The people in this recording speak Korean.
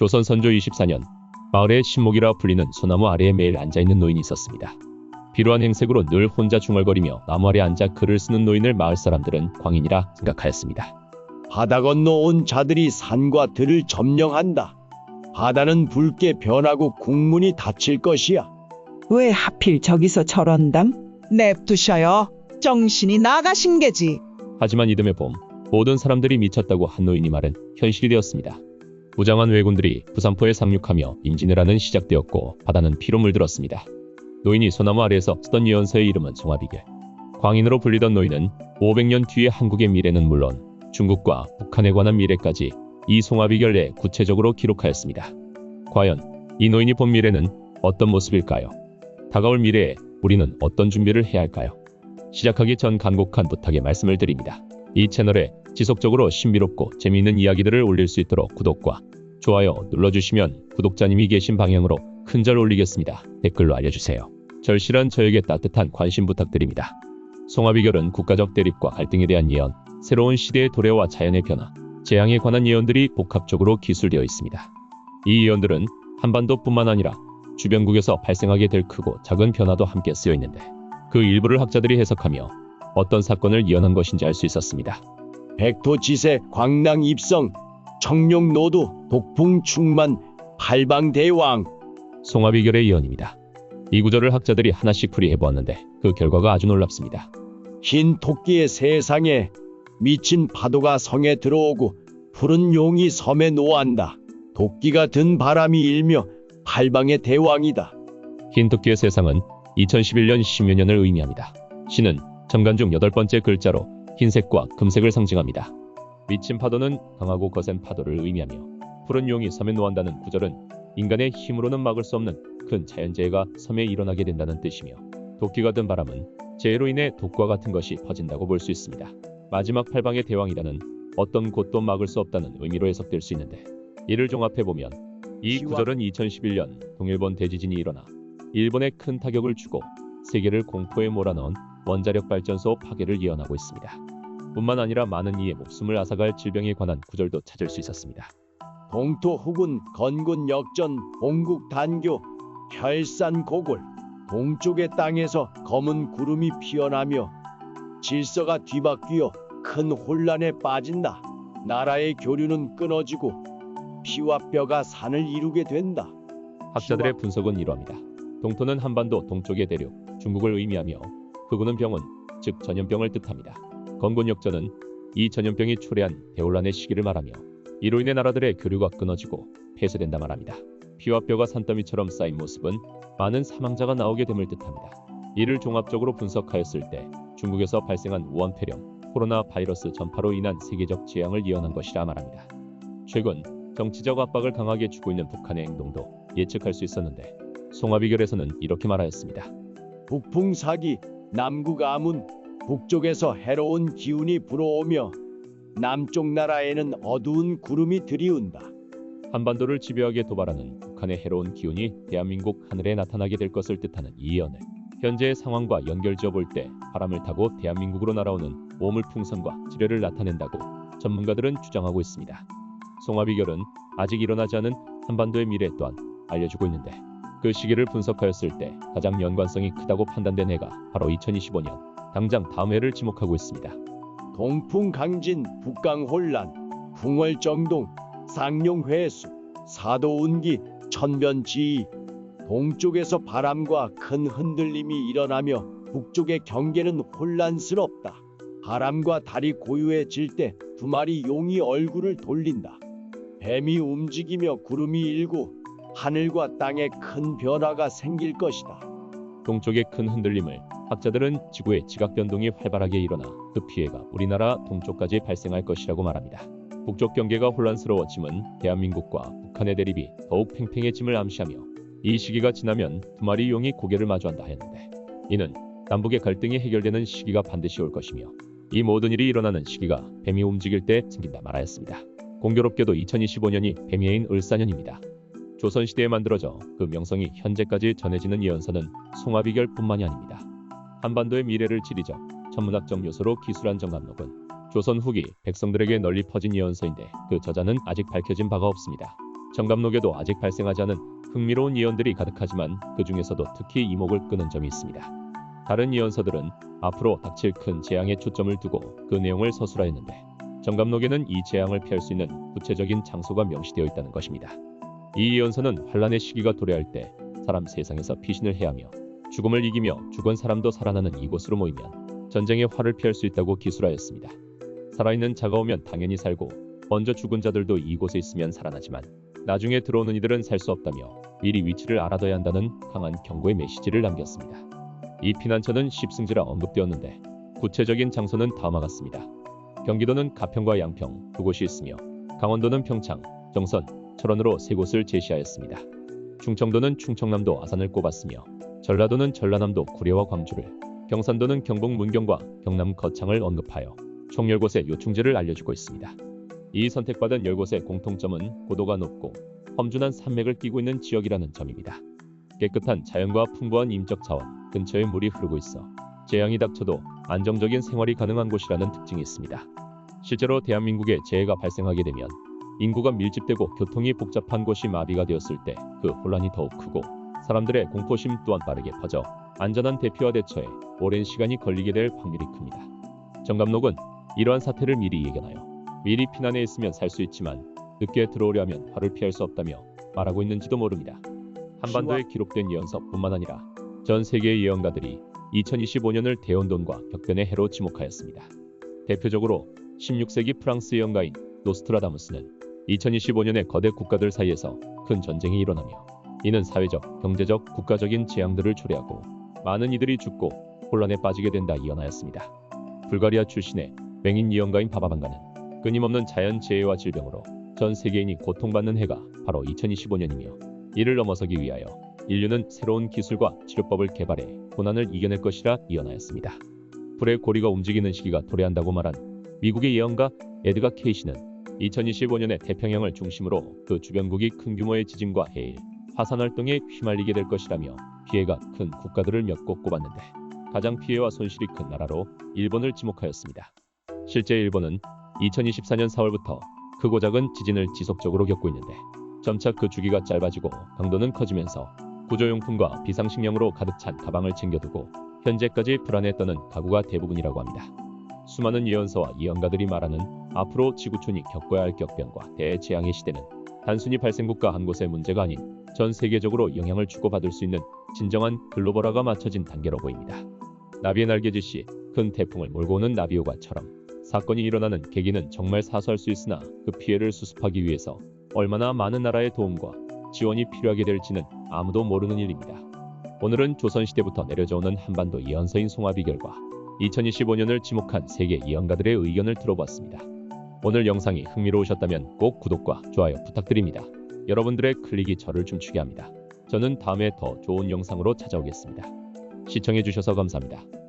조선 선조 24년, 마을에 신목이라 불리는 소나무 아래에 매일 앉아있는 노인이 있었습니다. 비루한 행색으로 늘 혼자 중얼거리며 나무 아래 앉아 글을 쓰는 노인을 마을 사람들은 광인이라 생각하였습니다. 바다 건너 온 자들이 산과 들을 점령한다. 바다는 붉게 변하고 국문이 닫힐 것이야. 왜 하필 저기서 저런담? 냅두셔요. 정신이 나가신 게지. 하지만 이듬해 봄, 모든 사람들이 미쳤다고 한 노인이 말은 현실이 되었습니다. 무장한 왜군들이 부산포에 상륙하며 임진을 하는 시작되었고 바다는 피로 물들었습니다. 노인이 소나무 아래에서 쓰던 예언서의 이름은 송화비결. 광인으로 불리던 노인은 500년 뒤의 한국의 미래는 물론 중국과 북한에 관한 미래까지 이 송화비결 내에 구체적으로 기록하였습니다. 과연 이 노인이 본 미래는 어떤 모습일까요? 다가올 미래에 우리는 어떤 준비를 해야 할까요? 시작하기 전 간곡한 부탁의 말씀을 드립니다. 이 채널에 지속적으로 신비롭고 재미있는 이야기들을 올릴 수 있도록 구독과 좋아요 눌러주시면 구독자님이 계신 방향으로 큰절 올리겠습니다. 댓글로 알려주세요. 절실한 저에게 따뜻한 관심 부탁드립니다. 송화비결은 국가적 대립과 갈등에 대한 예언, 새로운 시대의 도래와 자연의 변화, 재앙에 관한 예언들이 복합적으로 기술되어 있습니다. 이 예언들은 한반도뿐만 아니라 주변국에서 발생하게 될 크고 작은 변화도 함께 쓰여 있는데 그 일부를 학자들이 해석하며 어떤 사건을 예언한 것인지 알 수 있었습니다. 백토지세, 광랑 입성, 청룡노두, 독풍 충만, 팔방대왕. 송화비결의 예언입니다. 이 구절을 학자들이 하나씩 풀이해보았는데 그 결과가 아주 놀랍습니다. 흰 토끼의 세상에 미친 파도가 성에 들어오고 푸른 용이 섬에 노한다. 도끼가 든 바람이 일며 팔방의 대왕이다. 흰토끼의 세상은 2011년 신묘년을 의미합니다. 신은 천간 중 8번째 글자로 흰색과 금색을 상징합니다. 미친 파도는 강하고 거센 파도를 의미하며 푸른 용이 섬에 노한다는 구절은 인간의 힘으로는 막을 수 없는 큰 자연재해가 섬에 일어나게 된다는 뜻이며 도끼가 든 바람은 재해로 인해 독과 같은 것이 퍼진다고 볼 수 있습니다. 마지막 팔방의 대왕이라는 어떤 곳도 막을 수 없다는 의미로 해석될 수 있는데 이를 종합해보면 이 구절은 2011년 동일본 대지진이 일어나 일본에 큰 타격을 주고 세계를 공포에 몰아넣은 원자력 발전소 파괴를 예언하고 있습니다. 뿐만 아니라 많은 이의 목숨을 앗아갈 질병에 관한 구절도 찾을 수 있었습니다. 동토 후군, 건군 역전, 봉국 단교, 혈산 고골. 동쪽의 땅에서 검은 구름이 피어나며 질서가 뒤바뀌어 큰 혼란에 빠진다. 나라의 교류는 끊어지고 피와 뼈가 산을 이루게 된다. 학자들의 분석은 이러합니다. 동토는 한반도 동쪽의 대륙, 중국을 의미하며 후군은 병은, 즉 전염병을 뜻합니다. 건곤역전은 이 전염병이 초래한 대혼란의 시기를 말하며 이로 인해 나라들의 교류가 끊어지고 폐쇄된다 말합니다. 피와 뼈가 산더미처럼 쌓인 모습은 많은 사망자가 나오게 됨을 뜻합니다. 이를 종합적으로 분석하였을 때 중국에서 발생한 우한폐렴, 코로나 바이러스 전파로 인한 세계적 재앙을 예언한 것이라 말합니다. 최근 정치적 압박을 강하게 주고 있는 북한의 행동도 예측할 수 있었는데 송화비결에서는 이렇게 말하였습니다. 북풍 사기, 남국 아문. 북쪽에서 해로운 기운이 불어오며 남쪽 나라에는 어두운 구름이 들이운다. 한반도를 지배하게 도발하는 북한의 해로운 기운이 대한민국 하늘에 나타나게 될 것을 뜻하는 이 예언을 현재의 상황과 연결지어 볼 때 바람을 타고 대한민국으로 날아오는 오물풍선과 지뢰를 나타낸다고 전문가들은 주장하고 있습니다. 송화비결은 아직 일어나지 않은 한반도의 미래 또한 알려주고 있는데 그 시기를 분석하였을 때 가장 연관성이 크다고 판단된 해가 바로 2025년, 당장 다음 해를 지목하고 있습니다. 동풍 강진, 북강 혼란, 풍월정동, 쌍용회수, 사도운기, 천변지의. 동쪽에서 바람과 큰 흔들림이 일어나며 북쪽의 경계는 혼란스럽다. 바람과 달이 고요해질 때 두 마리 용이 얼굴을 돌린다. 뱀이 움직이며 구름이 일고 하늘과 땅에 큰 변화가 생길 것이다. 동쪽의 큰 흔들림을 학자들은 지구의 지각 변동이 활발하게 일어나 그 피해가 우리나라 동쪽까지 발생할 것이라고 말합니다. 북쪽 경계가 혼란스러워짐은 대한민국과 북한의 대립이 더욱 팽팽해짐을 암시하며 이 시기가 지나면 두 마리 용이 고개를 마주한다 하였는데 이는 남북의 갈등이 해결되는 시기가 반드시 올 것이며 이 모든 일이 일어나는 시기가 뱀이 움직일 때 생긴다 말하였습니다. 공교롭게도 2025년이 뱀해인 을사년입니다. 조선시대에 만들어져 그 명성이 현재까지 전해지는 예언서는 송화비결뿐만이 아닙니다. 한반도의 미래를 지리적, 천문학적 요소로 기술한 정감록은 조선 후기 백성들에게 널리 퍼진 예언서인데 그 저자는 아직 밝혀진 바가 없습니다. 정감록에도 아직 발생하지 않은 흥미로운 예언들이 가득하지만 그 중에서도 특히 이목을 끄는 점이 있습니다. 다른 예언서들은 앞으로 닥칠 큰 재앙에 초점을 두고 그 내용을 서술하였는데 정감록에는 이 재앙을 피할 수 있는 구체적인 장소가 명시되어 있다는 것입니다. 이 예언서는 환란의 시기가 도래할 때 사람 세상에서 피신을 해하며 죽음을 이기며 죽은 사람도 살아나는 이곳으로 모이면 전쟁의 화를 피할 수 있다고 기술하였습니다. 살아있는 자가 오면 당연히 살고 먼저 죽은 자들도 이곳에 있으면 살아나지만 나중에 들어오는 이들은 살 수 없다며 미리 위치를 알아둬야 한다는 강한 경고의 메시지를 남겼습니다. 이 피난처는 십승지라 언급되었는데 구체적인 장소는 다음과 같습니다. 경기도는 가평과 양평 두 곳이 있으며 강원도는 평창, 정선, 철원으로 세 곳을 제시하였습니다. 충청도는 충청남도 아산을 꼽았으며 전라도는 전라남도 구례와 광주를, 경상도는 경북 문경과 경남 거창을 언급하여 총 10곳의 요충지를 알려주고 있습니다. 이 선택받은 10곳의 공통점은 고도가 높고 험준한 산맥을 끼고 있는 지역이라는 점입니다. 깨끗한 자연과 풍부한 인적 자원, 근처에 물이 흐르고 있어 재앙이 닥쳐도 안정적인 생활이 가능한 곳이라는 특징이 있습니다. 실제로 대한민국에 재해가 발생하게 되면 인구가 밀집되고 교통이 복잡한 곳이 마비가 되었을 때 그 혼란이 더욱 크고 사람들의 공포심 또한 빠르게 퍼져 안전한 대피와 대처에 오랜 시간이 걸리게 될 확률이 큽니다. 정감록은 이러한 사태를 미리 예견하여 미리 피난해 있으면 살 수 있지만 늦게 들어오려 하면 화를 피할 수 없다며 말하고 있는지도 모릅니다. 한반도에 기록된 예언서뿐만 아니라 전 세계의 예언가들이 2025년을 대혼돈과 격변의 해로 지목하였습니다. 대표적으로 16세기 프랑스 예언가인 노스트라다무스는 2025년에 거대 국가들 사이에서 큰 전쟁이 일어나며 이는 사회적, 경제적, 국가적인 재앙들을 초래하고 많은 이들이 죽고 혼란에 빠지게 된다 예언하였습니다. 불가리아 출신의 맹인 예언가인 바바방가는 끊임없는 자연 재해와 질병으로 전 세계인이 고통받는 해가 바로 2025년이며 이를 넘어서기 위하여 인류는 새로운 기술과 치료법을 개발해 고난을 이겨낼 것이라 예언하였습니다. 불의 고리가 움직이는 시기가 도래한다고 말한 미국의 예언가 에드가 케이시는 2025년에 태평양을 중심으로 그 주변국이 큰 규모의 지진과 해일, 화산 활동에 휘말리게 될 것이라며 피해가 큰 국가들을 몇 곳 꼽았는데 가장 피해와 손실이 큰 나라로 일본을 지목하였습니다. 실제 일본은 2024년 4월부터 크고 작은 지진을 지속적으로 겪고 있는데 점차 그 주기가 짧아지고 강도는 커지면서 구조용품과 비상식량으로 가득 찬 가방을 챙겨두고 현재까지 불안에 떠는 가구가 대부분이라고 합니다. 수많은 예언서와 예언가들이 말하는 앞으로 지구촌이 겪어야 할 격변과 대재앙의 시대는 단순히 발생국가 한 곳의 문제가 아닌 전 세계적으로 영향을 주고받을 수 있는 진정한 글로벌화가 맞춰진 단계로 보입니다. 나비의 날개짓이 큰 태풍을 몰고 오는 나비효과처럼 사건이 일어나는 계기는 정말 사소할 수 있으나 그 피해를 수습하기 위해서 얼마나 많은 나라의 도움과 지원이 필요하게 될지는 아무도 모르는 일입니다. 오늘은 조선시대부터 내려져오는 한반도 예언서인 송하비 결과 2025년을 지목한 세계 예언가들의 의견을 들어봤습니다. 오늘 영상이 흥미로우셨다면 꼭 구독과 좋아요 부탁드립니다. 여러분들의 클릭이 저를 춤추게 합니다. 저는 다음에 더 좋은 영상으로 찾아오겠습니다. 시청해주셔서 감사합니다.